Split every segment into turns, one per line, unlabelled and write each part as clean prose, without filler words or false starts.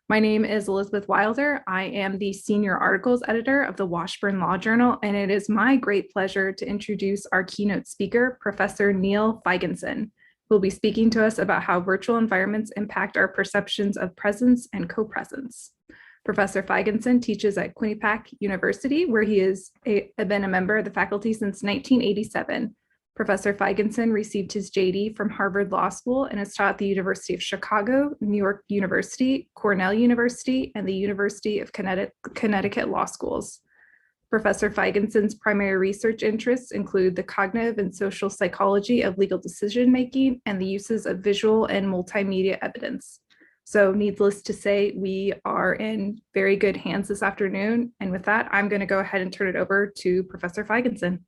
My name is Elisabeth Wilder. I am the senior articles editor of the Washburn Law Journal, and it is my great pleasure to introduce our keynote speaker, Professor Neal Feigenson, who will be speaking to us about how virtual environments impact our perceptions of presence and co-presence. Professor Feigenson teaches at Quinnipiac University, where he has been a member of the faculty since 1987. Professor Feigenson received his JD from Harvard Law School and has taught at the University of Chicago, New York University, Cornell University, and the University of Connecticut Law Schools. Professor Feigenson's primary research interests include the cognitive and social psychology of legal decision-making and the uses of visual and multimedia evidence. So needless to say, we are in very good hands this afternoon. And with that, I'm going to go ahead and turn it over to Professor Feigenson.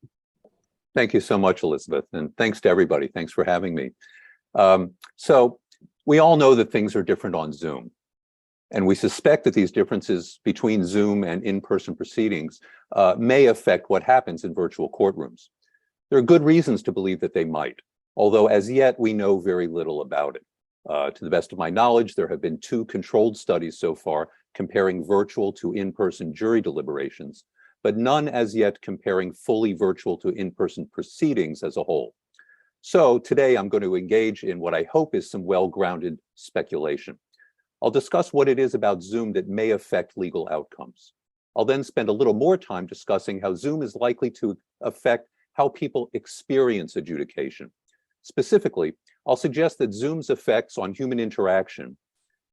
Thank you so much, Elisabeth, and thanks to everybody. Thanks for having me. So we all know that things are different on Zoom, and we suspect that these differences between Zoom and in-person proceedings may affect what happens in virtual courtrooms. There are good reasons to believe that they might, although as yet we know very little about it. To the best of my knowledge, there have been 2 controlled studies so far comparing virtual to in-person jury deliberations, but none as yet comparing fully virtual to in-person proceedings as a whole. So today I'm going to engage in what I hope is some well-grounded speculation. I'll discuss what it is about Zoom that may affect legal outcomes. I'll then spend a little more time discussing how Zoom is likely to affect how people experience adjudication. Specifically, I'll suggest that Zoom's effects on human interaction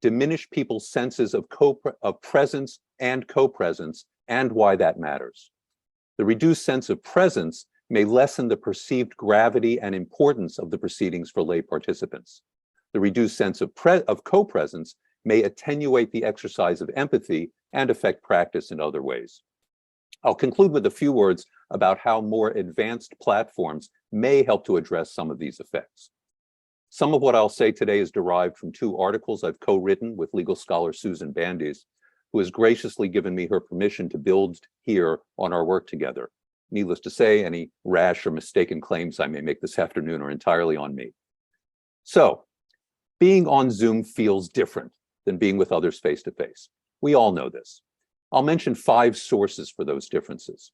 diminish people's senses of presence and co-presence, and why that matters. The reduced sense of presence may lessen the perceived gravity and importance of the proceedings for lay participants. The reduced sense of co-presence may attenuate the exercise of empathy and affect practice in other ways. I'll conclude with a few words about how more advanced platforms may help to address some of these effects. Some of what I'll say today is derived from 2 articles I've co-written with legal scholar Susan Bandes, who has graciously given me her permission to build here on our work together. Needless to say, any rash or mistaken claims I may make this afternoon are entirely on me. So, being on Zoom feels different than being with others face-to-face. We all know this. I'll mention 5 sources for those differences.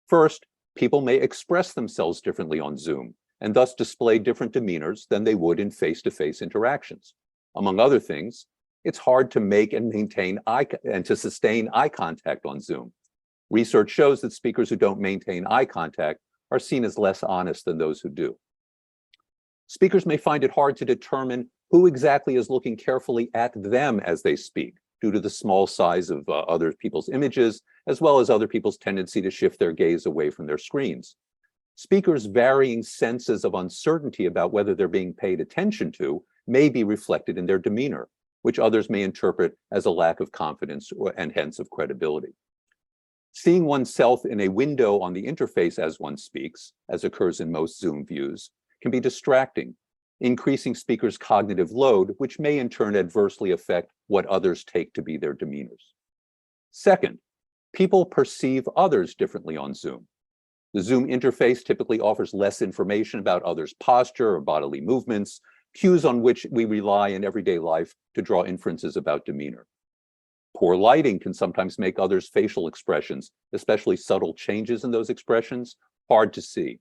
First, people may express themselves differently on Zoom, and thus display different demeanors than they would in face-to-face interactions. Among other things, it's hard to make and maintain and to sustain eye contact on Zoom. Research shows that speakers who don't maintain eye contact are seen as less honest than those who do. Speakers may find it hard to determine who exactly is looking carefully at them as they speak, due to the small size of other people's images, as well as other people's tendency to shift their gaze away from their screens. Speakers' varying senses of uncertainty about whether they're being paid attention to may be reflected in their demeanor, which others may interpret as a lack of confidence and hence of credibility. Seeing oneself in a window on the interface as one speaks, as occurs in most Zoom views, can be distracting, increasing speakers' cognitive load, which may in turn adversely affect what others take to be their demeanors. Second, people perceive others differently on Zoom. The Zoom interface typically offers less information about others' posture or bodily movements, cues on which we rely in everyday life to draw inferences about demeanor. Poor lighting can sometimes make others' facial expressions, especially subtle changes in those expressions, hard to see.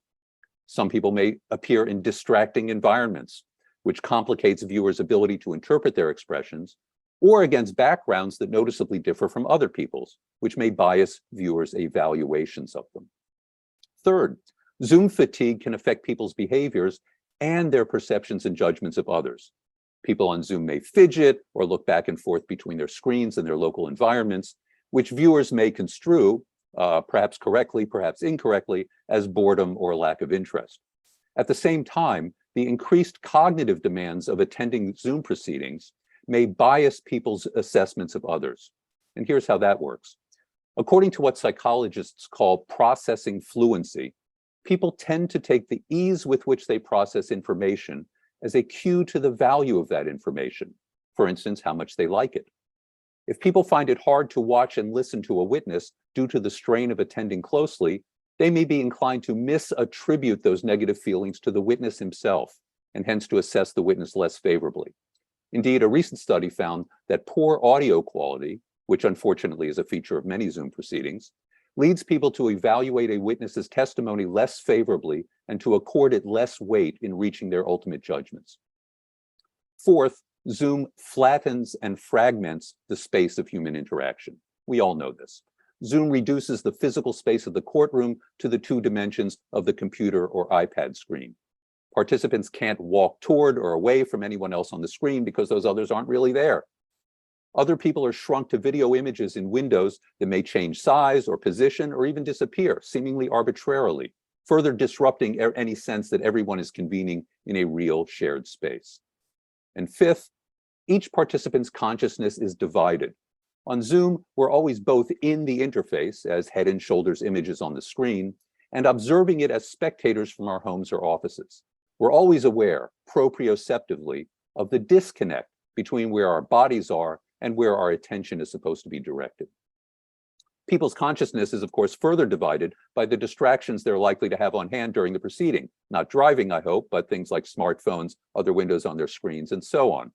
Some people may appear in distracting environments, which complicates viewers' ability to interpret their expressions, or against backgrounds that noticeably differ from other people's, which may bias viewers' evaluations of them. Third, Zoom fatigue can affect people's behaviors and their perceptions and judgments of others. People on Zoom may fidget or look back and forth between their screens and their local environments, which viewers may construe, perhaps correctly, perhaps incorrectly, as boredom or lack of interest. At the same time, the increased cognitive demands of attending Zoom proceedings may bias people's assessments of others. And here's how that works. According to what psychologists call processing fluency, people tend to take the ease with which they process information as a cue to the value of that information. For instance, how much they like it. If people find it hard to watch and listen to a witness due to the strain of attending closely, they may be inclined to misattribute those negative feelings to the witness himself, and hence to assess the witness less favorably. Indeed, a recent study found that poor audio quality, which unfortunately is a feature of many Zoom proceedings, leads people to evaluate a witness's testimony less favorably and to accord it less weight in reaching their ultimate judgments. Fourth, Zoom flattens and fragments the space of human interaction. We all know this. Zoom reduces the physical space of the courtroom to the 2 dimensions of the computer or iPad screen. Participants can't walk toward or away from anyone else on the screen because those others aren't really there. Other people are shrunk to video images in windows that may change size or position or even disappear, seemingly arbitrarily, further disrupting any sense that everyone is convening in a real shared space. And fifth, each participant's consciousness is divided. On Zoom, we're always both in the interface as head and shoulders images on the screen and observing it as spectators from our homes or offices. We're always aware, proprioceptively, of the disconnect between where our bodies are and where our attention is supposed to be directed. People's consciousness is, of course, further divided by the distractions they're likely to have on hand during the proceeding. Not driving, I hope, but things like smartphones, other windows on their screens, and so on.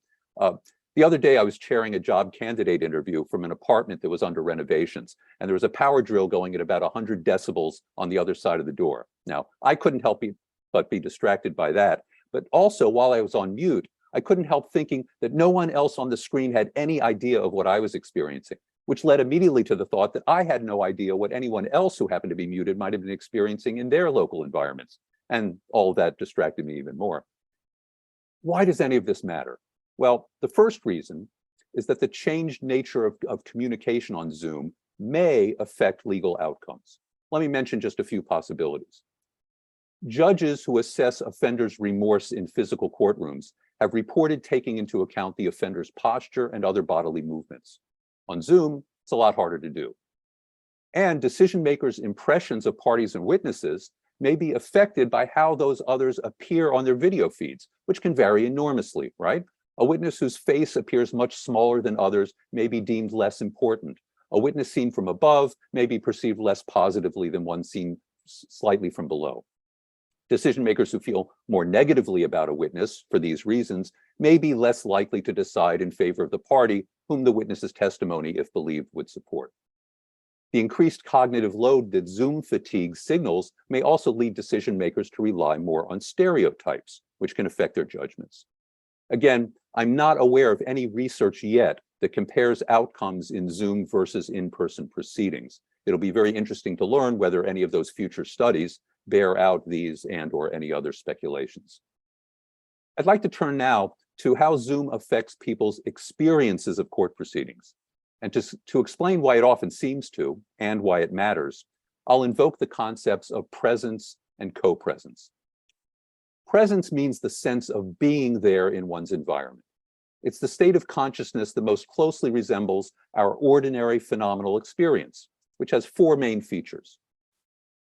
The other day, I was chairing a job candidate interview from an apartment that was under renovations, and there was a power drill going at about 100 decibels on the other side of the door. Now, I couldn't help but be distracted by that. But also, while I was on mute, I couldn't help thinking that no one else on the screen had any idea of what I was experiencing, which led immediately to the thought that I had no idea what anyone else who happened to be muted might have been experiencing in their local environments. And all of that distracted me even more. Why does any of this matter? Well, the first reason is that the changed nature of communication on Zoom may affect legal outcomes. Let me mention just a few possibilities. Judges who assess offenders' remorse in physical courtrooms have reported taking into account the offender's posture and other bodily movements. On Zoom, it's a lot harder to do. And decision makers' impressions of parties and witnesses may be affected by how those others appear on their video feeds, which can vary enormously, right? A witness whose face appears much smaller than others may be deemed less important. A witness seen from above may be perceived less positively than one seen slightly from below. Decision makers who feel more negatively about a witness for these reasons may be less likely to decide in favor of the party whom the witness's testimony, if believed, would support. The increased cognitive load that Zoom fatigue signals may also lead decision makers to rely more on stereotypes, which can affect their judgments. Again, I'm not aware of any research yet that compares outcomes in Zoom versus in-person proceedings. It'll be very interesting to learn whether any of those future studies bear out these and/or any other speculations. I'd like to turn now to how Zoom affects people's experiences of court proceedings. And to explain why it often seems to and why it matters, I'll invoke the concepts of presence and co-presence. Presence means the sense of being there in one's environment. It's the state of consciousness that most closely resembles our ordinary phenomenal experience, which has 4 main features.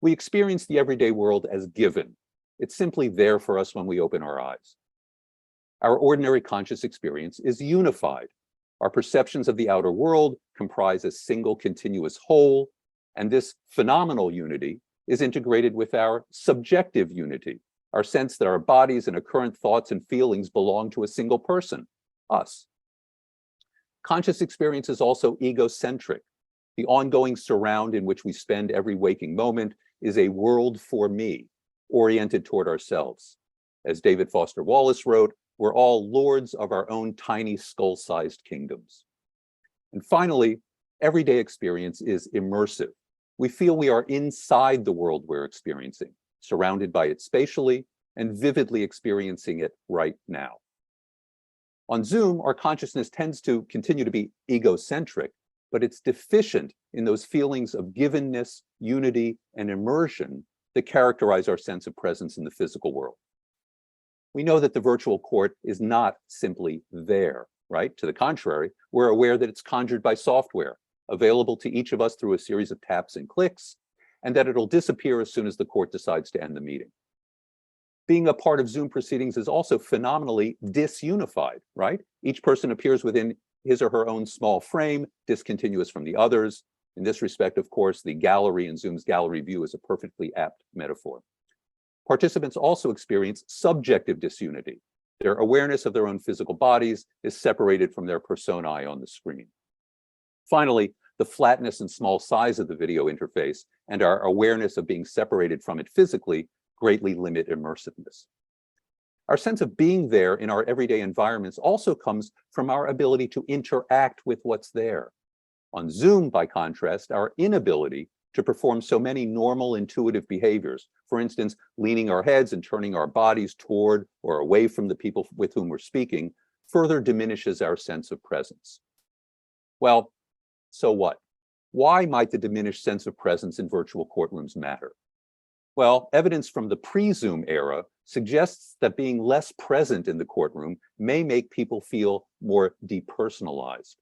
We experience the everyday world as given. It's simply there for us when we open our eyes. Our ordinary conscious experience is unified. Our perceptions of the outer world comprise a single continuous whole, and this phenomenal unity is integrated with our subjective unity, our sense that our bodies and our current thoughts and feelings belong to a single person, us. Conscious experience is also egocentric. The ongoing surround in which we spend every waking moment is a world for me, oriented toward ourselves. As David Foster Wallace wrote, we're all lords of our own tiny skull-sized kingdoms. And finally, everyday experience is immersive. We feel we are inside the world we're experiencing, surrounded by it spatially, and vividly experiencing it right now. On Zoom, our consciousness tends to continue to be egocentric, but it's deficient in those feelings of givenness, unity, and immersion that characterize our sense of presence in the physical world. We know that the virtual court is not simply there, right? To the contrary, we're aware that it's conjured by software, available to each of us through a series of taps and clicks, and that it'll disappear as soon as the court decides to end the meeting. Being a part of Zoom proceedings is also phenomenally disunified, right? Each person appears within his or her own small frame, discontinuous from the others. In this respect, of course, the gallery in Zoom's gallery view is a perfectly apt metaphor. Participants also experience subjective disunity. Their awareness of their own physical bodies is separated from their personae on the screen. Finally, the flatness and small size of the video interface and our awareness of being separated from it physically greatly limit immersiveness. Our sense of being there in our everyday environments also comes from our ability to interact with what's there. On Zoom, by contrast, our inability to perform so many normal intuitive behaviors, for instance, leaning our heads and turning our bodies toward or away from the people with whom we're speaking, further diminishes our sense of presence. Well, so what? Why might the diminished sense of presence in virtual courtrooms matter? Well, evidence from the pre-Zoom era suggests that being less present in the courtroom may make people feel more depersonalized.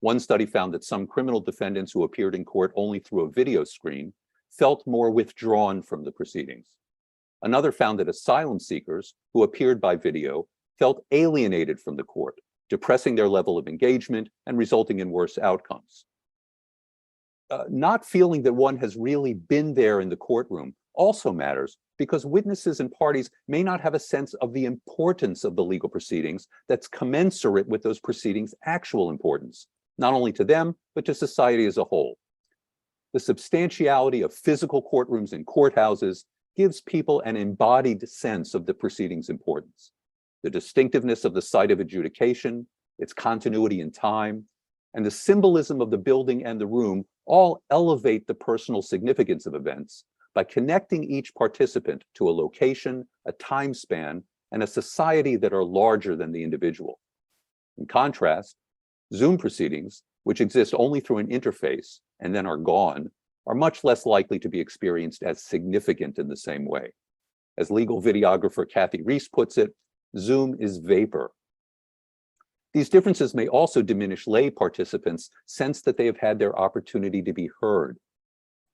One study found that some criminal defendants who appeared in court only through a video screen felt more withdrawn from the proceedings. Another found that asylum seekers who appeared by video felt alienated from the court, depressing their level of engagement and resulting in worse outcomes. Not feeling that one has really been there in the courtroom also matters because witnesses and parties may not have a sense of the importance of the legal proceedings that's commensurate with those proceedings' actual importance, not only to them, but to society as a whole. The substantiality of physical courtrooms and courthouses gives people an embodied sense of the proceedings' importance. The distinctiveness of the site of adjudication, its continuity in time, and the symbolism of the building and the room all elevate the personal significance of events by connecting each participant to a location, a time span, and a society that are larger than the individual. In contrast, Zoom proceedings, which exist only through an interface and then are gone, are much less likely to be experienced as significant in the same way. As legal videographer Kathy Reese puts it, Zoom is vapor. These differences may also diminish lay participants' sense that they have had their opportunity to be heard.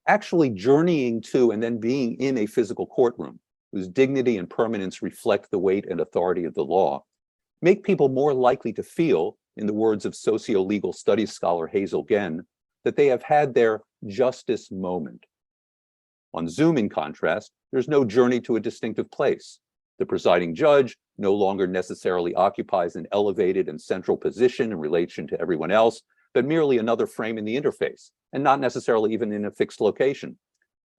Actually journeying to and then being in a physical courtroom, whose dignity and permanence reflect the weight and authority of the law, make people more likely to feel, in the words of socio-legal studies scholar Hazel Genn, that they have had their justice moment. On Zoom, in contrast, there's no journey to a distinctive place. The presiding judge no longer necessarily occupies an elevated and central position in relation to everyone else, but merely another frame in the interface, and not necessarily even in a fixed location.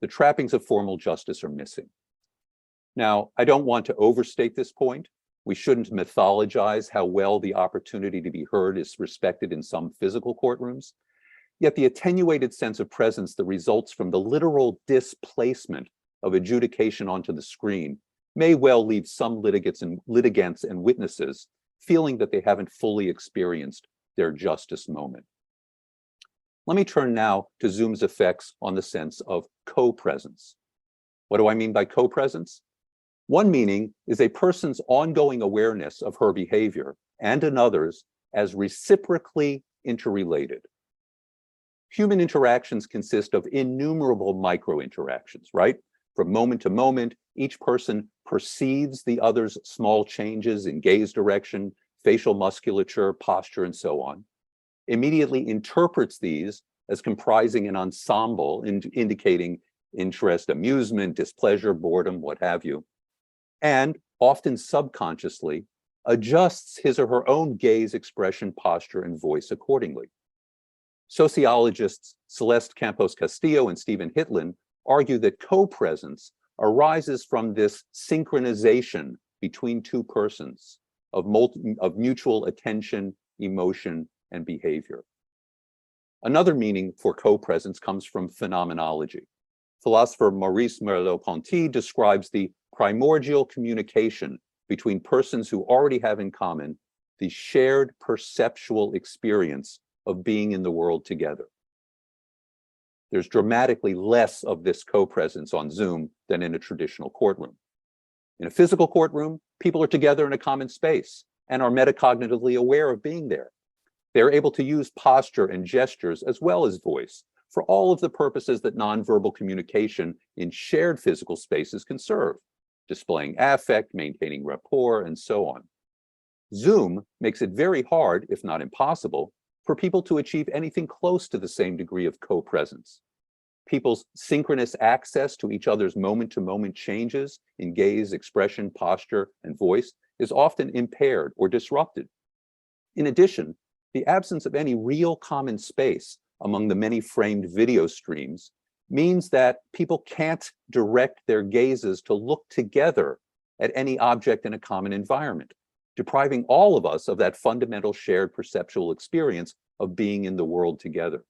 The trappings of formal justice are missing. Now, I don't want to overstate this point. We shouldn't mythologize how well the opportunity to be heard is respected in some physical courtrooms. Yet the attenuated sense of presence that results from the literal displacement of adjudication onto the screen may well leave some litigants and witnesses feeling that they haven't fully experienced their justice moment. Let me turn now to Zoom's effects on the sense of co-presence. What do I mean by co-presence? One meaning is a person's ongoing awareness of her behavior and another's as reciprocally interrelated. Human interactions consist of innumerable micro-interactions, right? From moment to moment, each person perceives the other's small changes in gaze direction, facial musculature, posture, and so on, immediately interprets these as comprising an ensemble indicating interest, amusement, displeasure, boredom, what have you, and often subconsciously adjusts his or her own gaze, expression, posture, and voice accordingly. Sociologists Celeste Campos Castillo and Stephen Hitlin argue that co-presence arises from this synchronization between two persons of mutual attention, emotion, and behavior. Another meaning for co-presence comes from phenomenology. Philosopher Maurice Merleau-Ponty describes the primordial communication between persons who already have in common the shared perceptual experience of being in the world together. There's dramatically less of this co-presence on Zoom than in a traditional courtroom. In a physical courtroom, people are together in a common space and are metacognitively aware of being there. They're able to use posture and gestures as well as voice for all of the purposes that nonverbal communication in shared physical spaces can serve, displaying affect, maintaining rapport, and so on. Zoom makes it very hard, if not impossible, for people to achieve anything close to the same degree of co-presence. People's synchronous access to each other's moment-to-moment changes in gaze, expression, posture, and voice is often impaired or disrupted. In addition, the absence of any real common space among the many framed video streams means that people can't direct their gazes to look together at any object in a common environment, depriving all of us of that fundamental shared perceptual experience of being in the world together.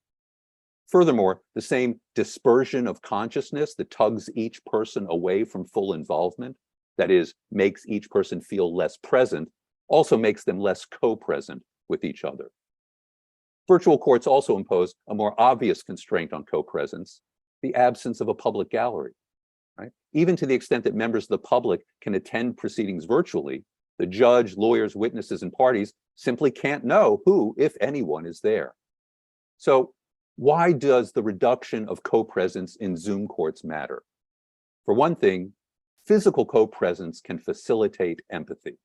Furthermore, the same dispersion of consciousness that tugs each person away from full involvement, that is, makes each person feel less present, also makes them less co-present with each other. Virtual courts also impose a more obvious constraint on co-presence, the absence of a public gallery. Right? Even to the extent that members of the public can attend proceedings virtually, the judge, lawyers, witnesses, and parties simply can't know who, if anyone, is there. So why does the reduction of co-presence in Zoom courts matter? For one thing, physical co-presence can facilitate empathy.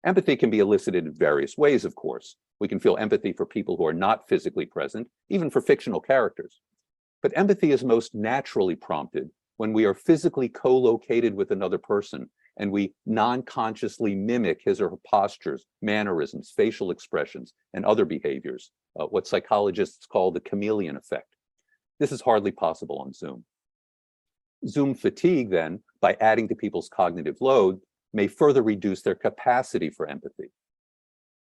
Empathy can be elicited in various ways, of course. We can feel empathy for people who are not physically present, even for fictional characters. But empathy is most naturally prompted when we are physically co-located with another person and we non-consciously mimic his or her postures, mannerisms, facial expressions, and other behaviors, what psychologists call the chameleon effect. This is hardly possible on Zoom. Zoom fatigue, then, by adding to people's cognitive load, may further reduce their capacity for empathy.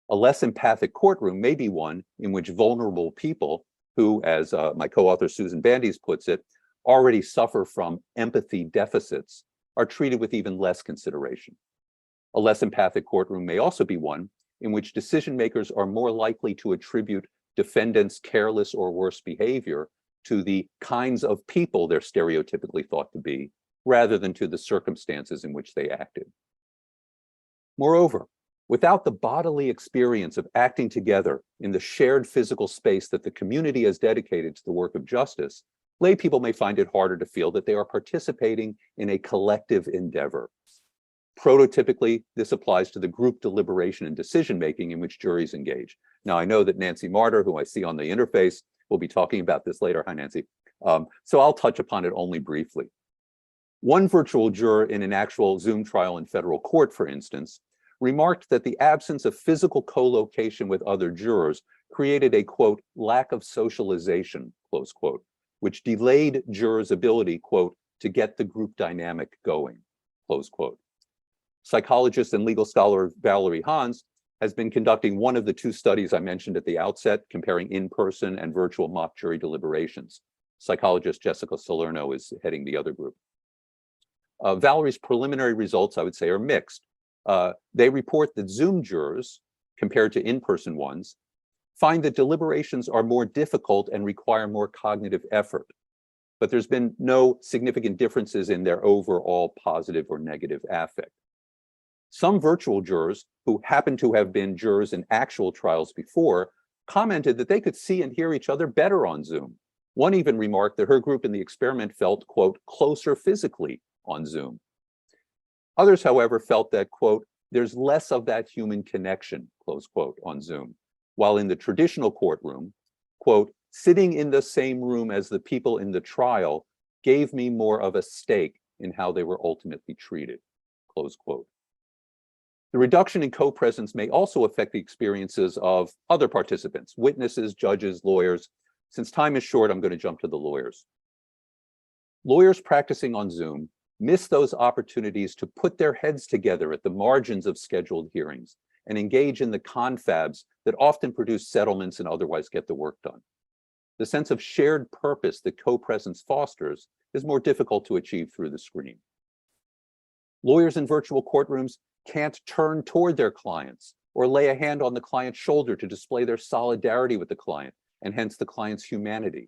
A less empathic courtroom may be one in which vulnerable people who, as my co-author Susan Bandes puts it, already suffer from empathy deficits, are treated with even less consideration. A less empathic courtroom may also be one in which decision makers are more likely to attribute defendants' careless or worse behavior to the kinds of people they're stereotypically thought to be, rather than to the circumstances in which they acted. Moreover, without the bodily experience of acting together in the shared physical space that the community has dedicated to the work of justice, lay people may find it harder to feel that they are participating in a collective endeavor. Prototypically, this applies to the group deliberation and decision-making in which juries engage. Now, I know that Nancy Martyr, who I see on the interface, will be talking about this later. Hi, Nancy. So I'll touch upon it only briefly. One virtual juror in an actual Zoom trial in federal court, for instance, remarked that the absence of physical co-location with other jurors created a, quote, lack of socialization, close quote, which delayed jurors' ability, quote, to get the group dynamic going, close quote. Psychologist and legal scholar Valerie Hans has been conducting one of the two studies I mentioned at the outset, comparing in-person and virtual mock jury deliberations. Psychologist Jessica Salerno is heading the other group. Valerie's preliminary results, I would say, are mixed. They report that Zoom jurors, compared to in-person ones, find that deliberations are more difficult and require more cognitive effort. But there's been no significant differences in their overall positive or negative affect. Some virtual jurors who happen to have been jurors in actual trials before commented that they could see and hear each other better on Zoom. One even remarked that her group in the experiment felt, quote, closer physically on Zoom. Others, however, felt that, quote, there's less of that human connection, close quote, on Zoom. While in the traditional courtroom, quote, sitting in the same room as the people in the trial gave me more of a stake in how they were ultimately treated, close quote. The reduction in co-presence may also affect the experiences of other participants, witnesses, judges, lawyers. Since time is short, I'm going to jump to the lawyers. Lawyers practicing on Zoom miss those opportunities to put their heads together at the margins of scheduled hearings and engage in the confabs that often produce settlements and otherwise get the work done. The sense of shared purpose that co-presence fosters is more difficult to achieve through the screen. Lawyers in virtual courtrooms can't turn toward their clients or lay a hand on the client's shoulder to display their solidarity with the client and hence the client's humanity.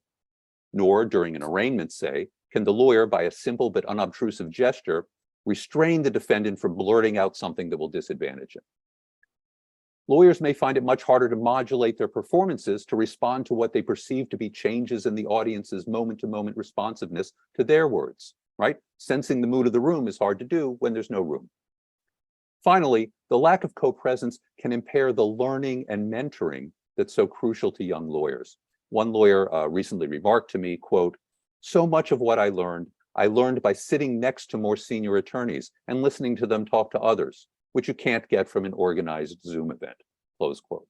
Nor, during an arraignment, say, can the lawyer, by a simple but unobtrusive gesture, restrain the defendant from blurting out something that will disadvantage him. Lawyers may find it much harder to modulate their performances to respond to what they perceive to be changes in the audience's moment-to-moment responsiveness to their words, right? Sensing the mood of the room is hard to do when there's no room. Finally, the lack of co-presence can impair the learning and mentoring that's so crucial to young lawyers. One lawyer recently remarked to me, quote, so much of what I learned by sitting next to more senior attorneys and listening to them talk to others. which you can't get from an organized Zoom event, close quote.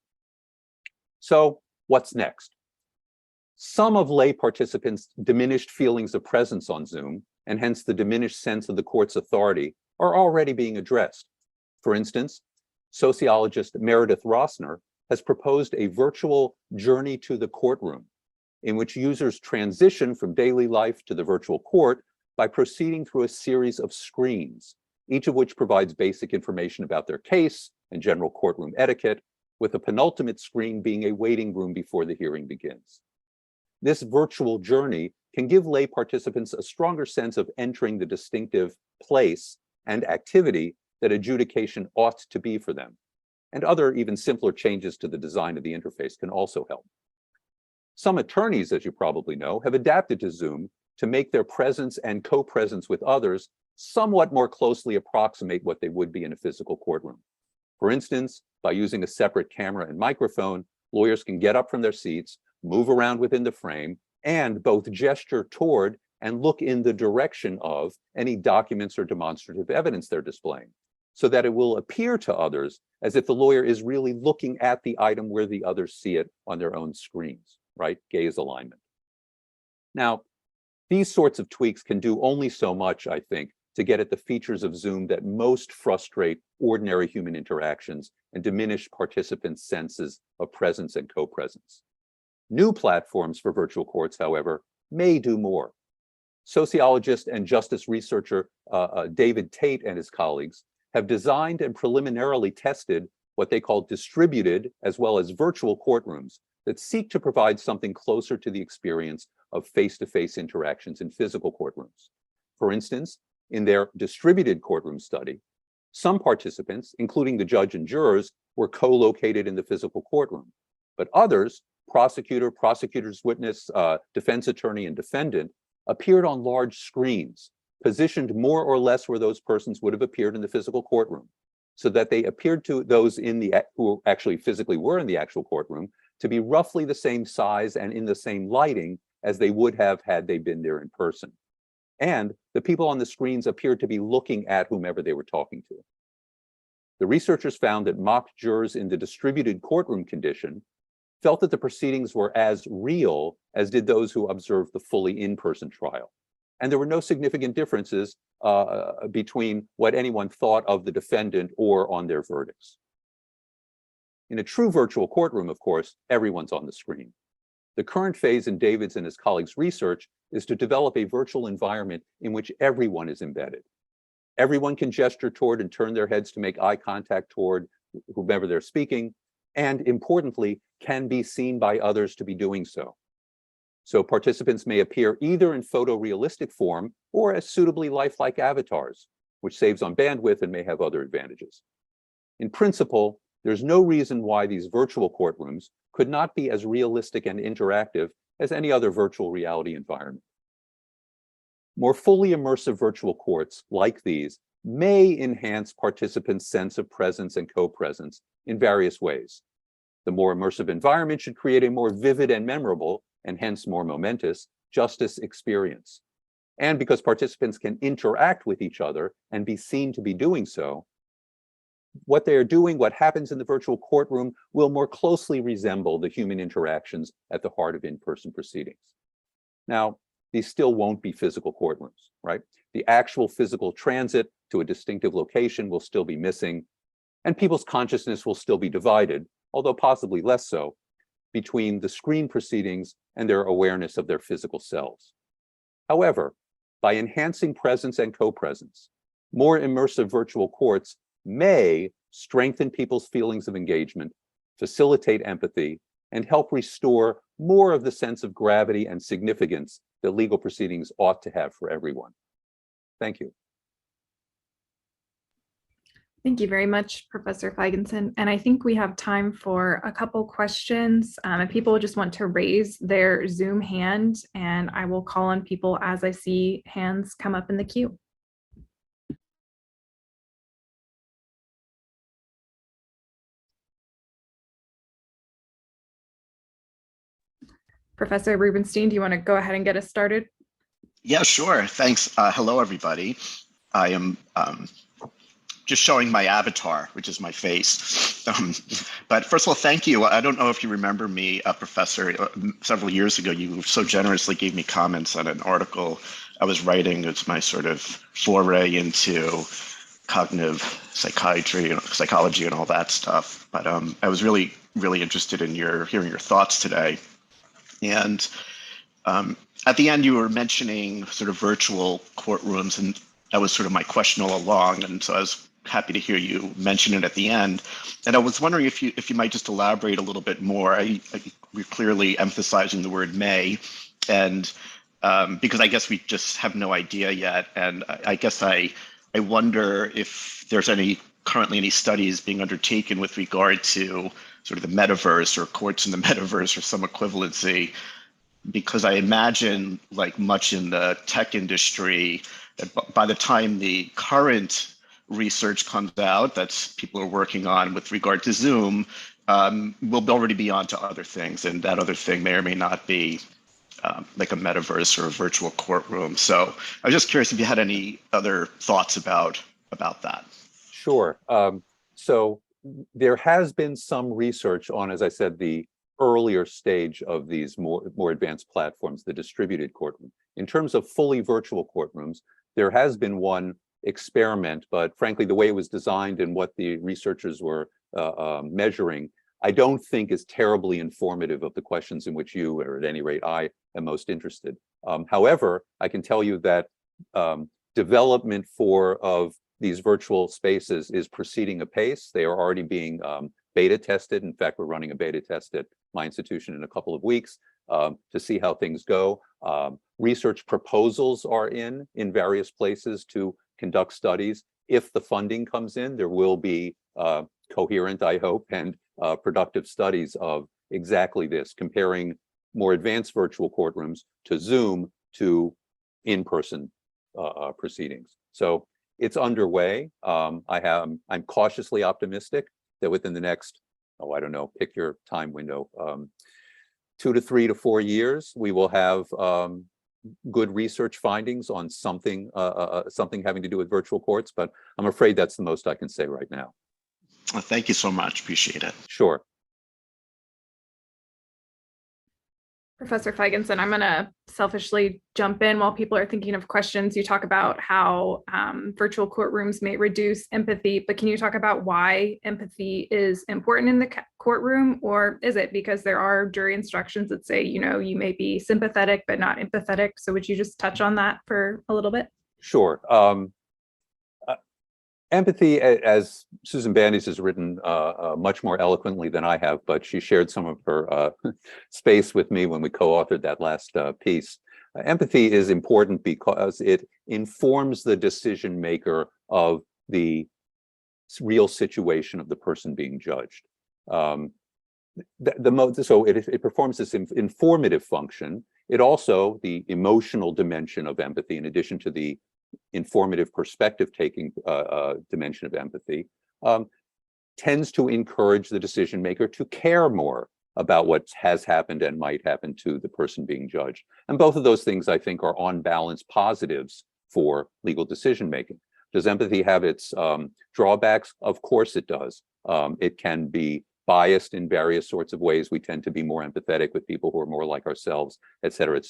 So what's next? Some of lay participants' diminished feelings of presence on Zoom, and hence the diminished sense of the court's authority, are already being addressed. For instance, sociologist Meredith Rossner has proposed a virtual journey to the courtroom, in which users transition from daily life to the virtual court by proceeding through a series of screens, each of which provides basic information about their case and general courtroom etiquette, with the penultimate screen being a waiting room before the hearing begins. This virtual journey can give lay participants a stronger sense of entering the distinctive place and activity that adjudication ought to be for them. And other, even simpler changes to the design of the interface can also help. Some attorneys, as you probably know, have adapted to Zoom to make their presence and co-presence with others somewhat more closely approximate what they would be in a physical courtroom. For instance, by using a separate camera and microphone, lawyers can get up from their seats, move around within the frame, and both gesture toward and look in the direction of any documents or demonstrative evidence they're displaying, so that it will appear to others as if the lawyer is really looking at the item where the others see it on their own screens, right? Gaze alignment. Now, these sorts of tweaks can do only so much, I think, to get at the features of Zoom that most frustrate ordinary human interactions and diminish participants' senses of presence and co-presence. New platforms for virtual courts, however, may do more. Sociologist and justice researcher David Tate and his colleagues have designed and preliminarily tested what they call distributed as well as virtual courtrooms that seek to provide something closer to the experience of face-to-face interactions in physical courtrooms. For instance, in their distributed courtroom study, some participants, including the judge and jurors, were co-located in the physical courtroom, but others, prosecutor, prosecutor's witness, defense attorney, and defendant, appeared on large screens, positioned more or less where those persons would have appeared in the physical courtroom, so that they appeared to those who actually physically were in the actual courtroom to be roughly the same size and in the same lighting as they would have had they been there in person. And the people on the screens appeared to be looking at whomever they were talking to. The researchers found that mock jurors in the distributed courtroom condition felt that the proceedings were as real as did those who observed the fully in-person trial. And there were no significant differences between what anyone thought of the defendant or on their verdicts. In a true virtual courtroom, of course, everyone's on the screen. The current phase in David's and his colleagues' research is to develop a virtual environment in which everyone is embedded. Everyone can gesture toward and turn their heads to make eye contact toward whomever they're speaking, and importantly, can be seen by others to be doing so. So participants may appear either in photorealistic form or as suitably lifelike avatars, which saves on bandwidth and may have other advantages. In principle, there's no reason why these virtual courtrooms could not be as realistic and interactive as any other virtual reality environment. More fully immersive virtual courts like these may enhance participants' sense of presence and co-presence in various ways. The more immersive environment should create a more vivid and memorable, and hence more momentous, justice experience. And because participants can interact with each other and be seen to be doing so, what they are doing, what happens in the virtual courtroom, will more closely resemble the human interactions at the heart of in-person proceedings. Now, these still won't be physical courtrooms, right? The actual physical transit to a distinctive location will still be missing, and people's consciousness will still be divided, although possibly less so, between the screen proceedings and their awareness of their physical selves. However, by enhancing presence and co-presence, more immersive virtual courts may strengthen people's feelings of engagement, facilitate empathy, and help restore more of the sense of gravity and significance that legal proceedings ought to have for everyone. Thank you.
Thank you very much, Professor Feigenson. And I think we have time for a couple questions. If people just want to raise their Zoom hand, and I will call on people as I see hands come up in the queue. Professor Rubenstein, do you want to go ahead and get us started?
Yeah, sure. Thanks. Hello, everybody. I am just showing my avatar, which is my face. But first of all, thank you. I don't know if you remember me, Professor. Several years ago, you so generously gave me comments on an article I was writing. It's my sort of foray into cognitive psychology and all that stuff. But I was really interested in hearing your thoughts today. And at the end, you were mentioning sort of virtual courtrooms, and that was sort of my question all along. And so I was happy to hear you mention it at the end. And I was wondering if you might just elaborate a little bit more. We're clearly emphasizing the word may, and because I guess we just have no idea yet. And I guess I wonder if there's currently any studies being undertaken with regard to sort of the metaverse or courts in the metaverse or some equivalency, because I imagine, like much in the tech industry, that by the time the current research comes out that people are working on with regard to Zoom, we'll already be on to other things, and that other thing may or may not be like a metaverse or a virtual courtroom. So I was just curious if you had any other thoughts about that.
Sure. So there has been some research on, as I said, the earlier stage of these more advanced platforms, the distributed courtroom. In terms of fully virtual courtrooms, there has been one experiment, but frankly, the way it was designed and what the researchers were measuring, I don't think is terribly informative of the questions in which you, or at any rate, I am most interested. However, I can tell you that development of these virtual spaces is proceeding apace. They are already being beta tested. In fact, we're running a beta test at my institution in a couple of weeks to see how things go. Research proposals are in various places to conduct studies. If the funding comes in, there will be coherent, I hope, and productive studies of exactly this, comparing more advanced virtual courtrooms to Zoom to in-person proceedings. So it's underway. I'm cautiously optimistic that within the next, I don't know, pick your time window, 2 to 3 to 4 years, we will have good research findings on something having to do with virtual courts, but I'm afraid that's the most I can say right now.
Well, thank you so much. Appreciate it.
Sure.
Professor Feigenson, I'm going to selfishly jump in while people are thinking of questions. You talk about how virtual courtrooms may reduce empathy, but can you talk about why empathy is important in the courtroom? Or is it because there are jury instructions that say, you may be sympathetic but not empathetic? So would you just touch on that for a little bit?
Sure. Empathy, as Susan Bandes has written much more eloquently than I have, but she shared some of her space with me when we co-authored that last piece. Empathy is important because it informs the decision maker of the real situation of the person being judged. So it performs this informative function. It also, the emotional dimension of empathy, in addition to the informative perspective-taking dimension of empathy, tends to encourage the decision maker to care more about what has happened and might happen to the person being judged. And both of those things, I think, are on balance positives for legal decision making. Does empathy have its drawbacks? Of course it does. It can be biased in various sorts of ways. We tend to be more empathetic with people who are more like ourselves, et cetera,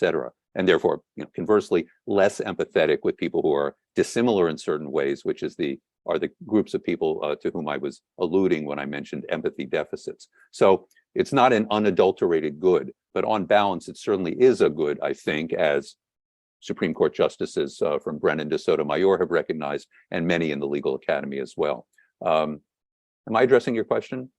and therefore, conversely, less empathetic with people who are dissimilar in certain ways, which are the groups of people to whom I was alluding when I mentioned empathy deficits. So it's not an unadulterated good, but on balance, it certainly is a good, I think, as Supreme Court justices from Brennan to Sotomayor have recognized, and many in the legal academy as well. Am I addressing your question?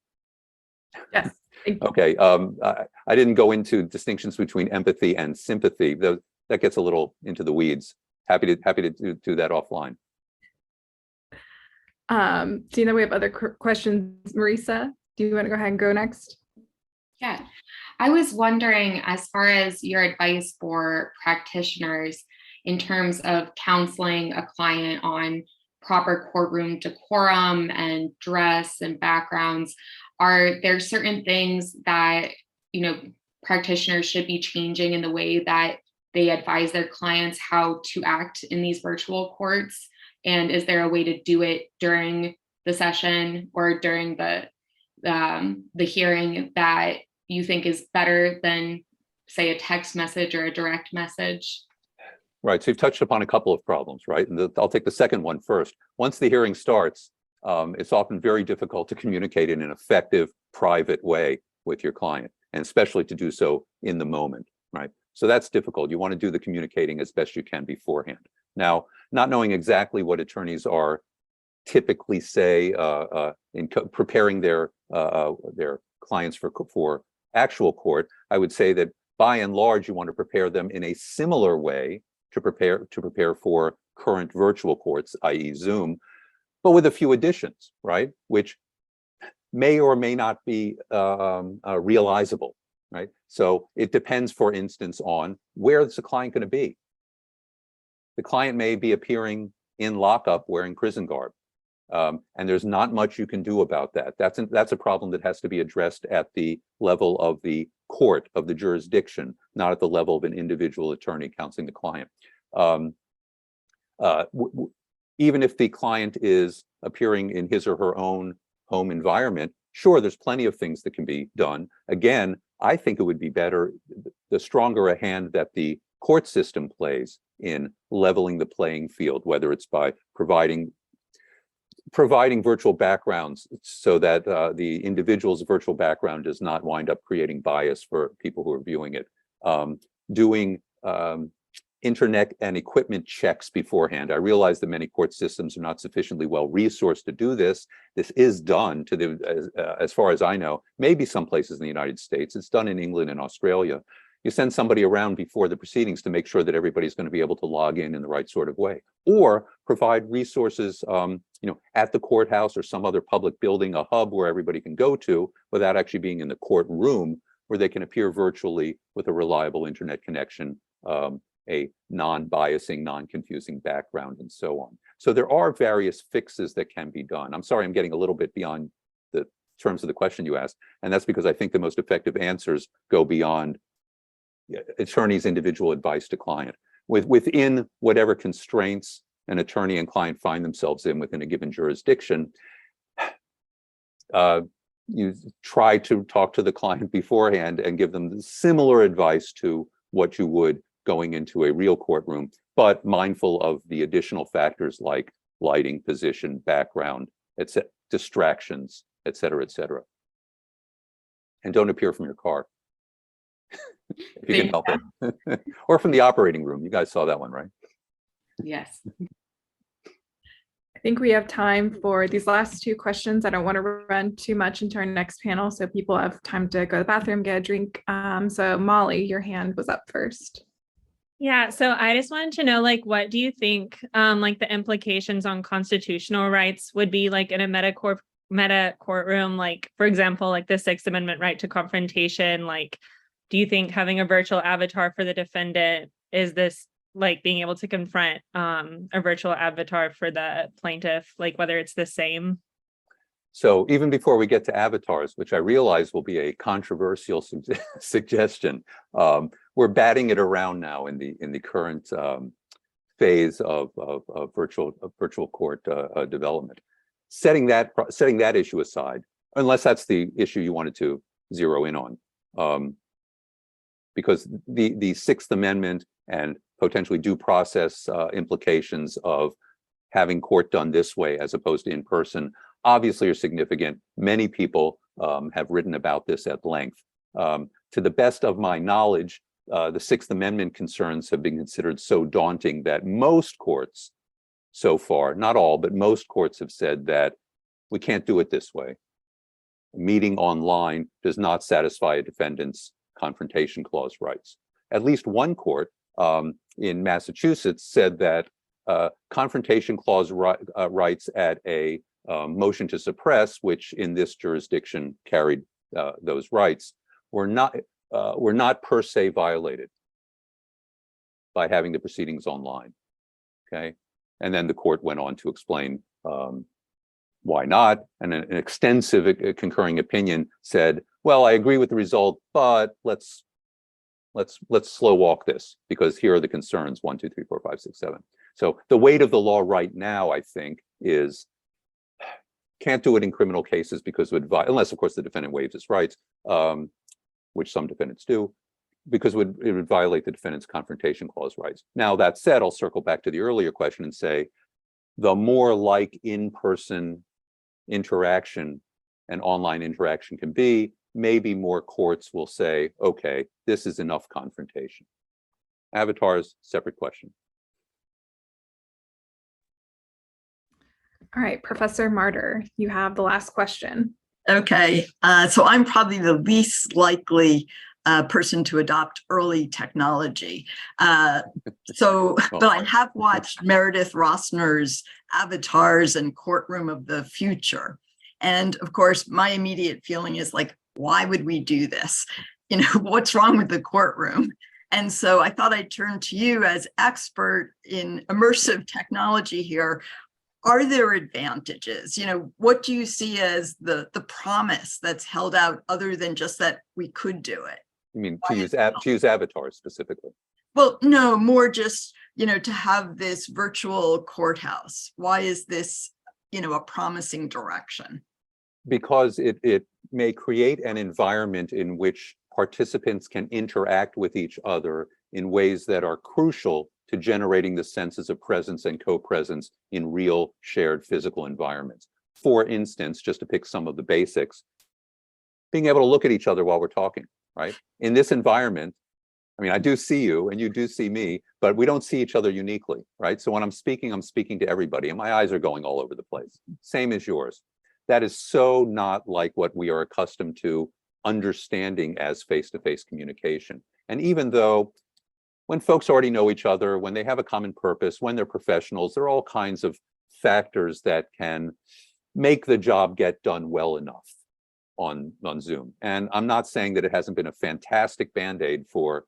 Yes.
Okay. I didn't go into distinctions between empathy and sympathy. That gets a little into the weeds. Happy to do that offline.
Seeing that we have other questions, Marisa, do you want to go ahead and go next?
Yeah, I was wondering, as far as your advice for practitioners in terms of counseling a client on proper courtroom decorum and dress and backgrounds, are there certain things that practitioners should be changing in the way that they advise their clients how to act in these virtual courts And is there a way to do it during the session or during the hearing that you think is better than, say, a text message or a direct message?
Right. So you've touched upon a couple of problems, right? And I'll take the second one first. Once the hearing starts, it's often very difficult to communicate in an effective, private way with your client, and especially to do so in the moment, right? So that's difficult. You want to do the communicating as best you can beforehand. Now, not knowing exactly what attorneys are typically say in preparing their clients for actual court, I would say that by and large, you want to prepare them in a similar way to prepare for current virtual courts, i.e. Zoom, but with a few additions, right? Which may or may not be realizable, right? So it depends, for instance, on where is the client going to be. The client may be appearing in lockup wearing prison garb, and there's not much you can do about that. That's a problem that has to be addressed at the level of the court, of the jurisdiction, not at the level of an individual attorney counseling the client. Even if the client is appearing in his or her own home environment, sure, there's plenty of things that can be done. Again, I think it would be better, the stronger a hand that the court system plays in leveling the playing field, whether it's by providing virtual backgrounds so that the individual's virtual background does not wind up creating bias for people who are viewing it, doing internet and equipment checks beforehand. I realize that many court systems are not sufficiently well resourced to do this. This is done as far as I know, maybe some places in the United States. It's done in England and Australia. You send somebody around before the proceedings to make sure that everybody's going to be able to log in the right sort of way, or provide resources, at the courthouse or some other public building, a hub where everybody can go to without actually being in the courtroom, where they can appear virtually with a reliable internet connection, a non-biasing, non-confusing background, and so on. So there are various fixes that can be done. I'm sorry, I'm getting a little bit beyond the terms of the question you asked, and that's because I think the most effective answers go beyond attorney's individual advice to client. Within whatever constraints an attorney and client find themselves in within a given jurisdiction, you try to talk to the client beforehand and give them similar advice to what you would going into a real courtroom, but mindful of the additional factors like lighting, position, background, etc., distractions, et cetera, et cetera. And don't appear from your car if you can help it. Or from the operating room. You guys saw that one, right?
Yes.
I think we have time for these last two questions. I don't want to run too much into our next panel, so people have time to go to the bathroom, get a drink. So Molly, your hand was up first.
Yeah, so I just wanted to know, what do you think, the implications on constitutional rights would be, in a meta courtroom, for example, the Sixth Amendment right to confrontation? Do you think having a virtual avatar for the defendant, is this being able to confront a virtual avatar for the plaintiff, whether it's the same?
So even before we get to avatars, which I realize will be a controversial suggestion, we're batting it around now in the current phase of virtual court development. Setting that issue aside, unless that's the issue you wanted to zero in on, because the Sixth Amendment and potentially due process implications of having court done this way as opposed to in person obviously are significant. Many people have written about this at length. To the best of my knowledge, the Sixth Amendment concerns have been considered so daunting that most courts so far, not all, but most courts have said that we can't do it this way. Meeting online does not satisfy a defendant's confrontation clause rights. At least one court in Massachusetts said that confrontation clause rights at a motion to suppress, which in this jurisdiction carried those rights, were not per se violated by having the proceedings online. Okay, and then the court went on to explain why not, and an extensive concurring opinion said, well, I agree with the result, but let's slow walk this because here are the concerns, 1, 2, 3, 4, 5, 6, 7. So the weight of the law right now, I think, is can't do it in criminal cases because it would, unless of course the defendant waives his rights, which some defendants do, because it would violate the defendant's confrontation clause rights. Now, that said, I'll circle back to the earlier question and say, the more like in-person interaction and online interaction can be, maybe more courts will say, okay, this is enough confrontation. Avatars, separate question.
All right, Professor Martyr, you have the last question.
Okay, so I'm probably the least likely person to adopt early technology. But I have watched Meredith Rossner's Avatars and Courtroom of the Future. And of course, my immediate feeling is like, why would we do this? You know, what's wrong with the courtroom? And so I thought I'd turn to you as expert in immersive technology here. Are there advantages? You know, what do you see as the promise that's held out other than just that we could do it?
You mean to use avatars specifically?
Well, no, more just, you know, to have this virtual courthouse. Why is this, you know, a promising direction?
Because it may create an environment in which participants can interact with each other in ways that are crucial to generating the senses of presence and co-presence in real shared physical environments. For instance, just to pick some of the basics, being able to look at each other while we're talking, right? In this environment, I mean, I do see you and you do see me, but we don't see each other uniquely, right? So when I'm speaking to everybody and my eyes are going all over the place, same as yours. That is so not like what we are accustomed to understanding as face-to-face communication. And even though when folks already know each other, when they have a common purpose, when they're professionals, there are all kinds of factors that can make the job get done well enough on Zoom. And I'm not saying that it hasn't been a fantastic Band-Aid for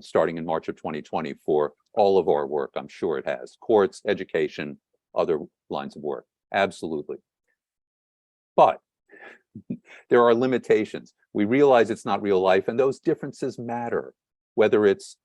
starting in March of 2020 for all of our work. I'm sure it has. Courts, education, other lines of work. Absolutely. But there are limitations. We realize it's not real life, and those differences matter, whether it's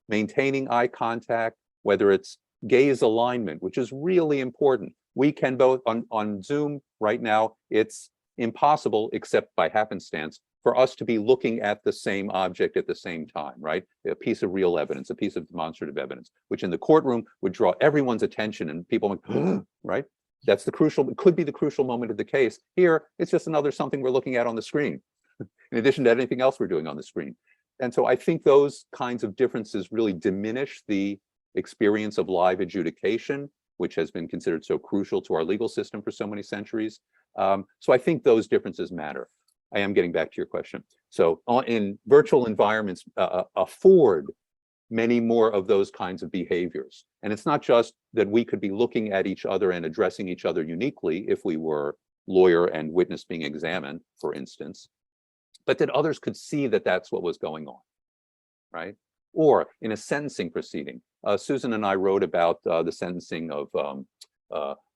maintaining eye contact, whether it's gaze alignment, which is really important. We can both, on Zoom right now, it's impossible, except by happenstance, for us to be looking at the same object at the same time, right? A piece of real evidence, a piece of demonstrative evidence, which in the courtroom would draw everyone's attention and people like, right? That's the crucial, it could be the crucial moment of the case. Here, it's just another something we're looking at on the screen, in addition to anything else we're doing on the screen. And so I think those kinds of differences really diminish the experience of live adjudication, which has been considered so crucial to our legal system for so many centuries. So I think those differences matter. I am getting back to your question. So in virtual environments afford many more of those kinds of behaviors. And it's not just that we could be looking at each other and addressing each other uniquely if we were lawyer and witness being examined, for instance, but that others could see that that's what was going on, right? Or in a sentencing proceeding. Susan and I wrote about the sentencing of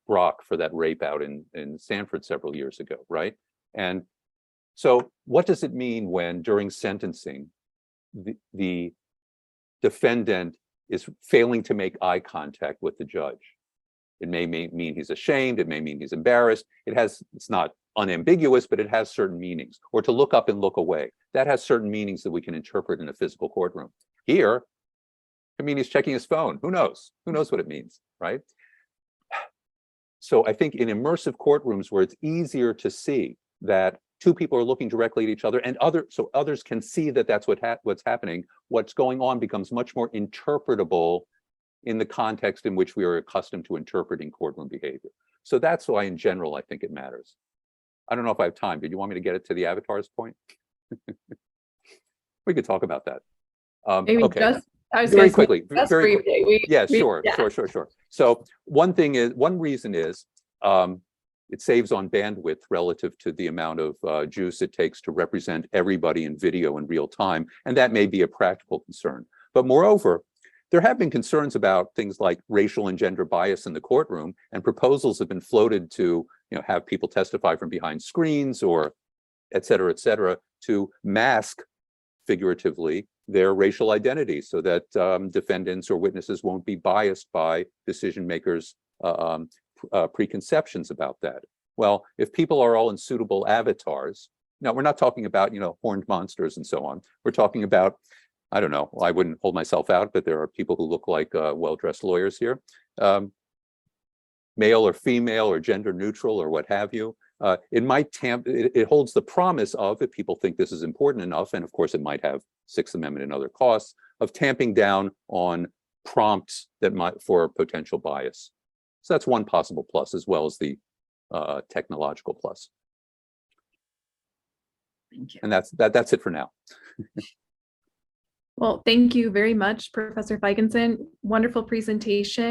Brock for that rape out in Stanford several years ago, right? And so what does it mean when during sentencing, the defendant is failing to make eye contact with the judge? It may mean he's ashamed, it may mean he's embarrassed. It's not unambiguous, but it has certain meanings. Or to look up and look away. That has certain meanings that we can interpret in a physical courtroom. Here, I mean, he's checking his phone. Who knows? Who knows what it means, right? So I think in immersive courtrooms where it's easier to see that two people are looking directly at each other and so others can see that that's what's happening, what's going on becomes much more interpretable in the context in which we are accustomed to interpreting courtroom behavior. So that's why in general, I think it matters. I don't know if I have time. Did you want me to get it to the avatars point? We could talk about that.
Maybe
okay.
just, I was
very
gonna say,
quickly,
just
very
briefly.
quickly. Yeah, sure. So one reason is it saves on bandwidth relative to the amount of juice it takes to represent everybody in video in real time, and that may be a practical concern. But moreover, there have been concerns about things like racial and gender bias in the courtroom, and proposals have been floated to, have people testify from behind screens or et cetera, to mask, figuratively, their racial identity so that defendants or witnesses won't be biased by decision makers' preconceptions about that. Well, if people are all in suitable avatars, now we're not talking about, horned monsters and so on. We're talking about, I don't know, I wouldn't hold myself out, but there are people who look like well-dressed lawyers here, male or female or gender neutral or what have you. It might it holds the promise of, if people think this is important enough, and of course it might have Sixth Amendment and other costs, of tamping down on prompts that might for potential bias. So that's one possible plus, as well as the technological plus.
Thank you.
And that's it for now.
Well, thank you very much, Professor Feigenson. Wonderful presentation.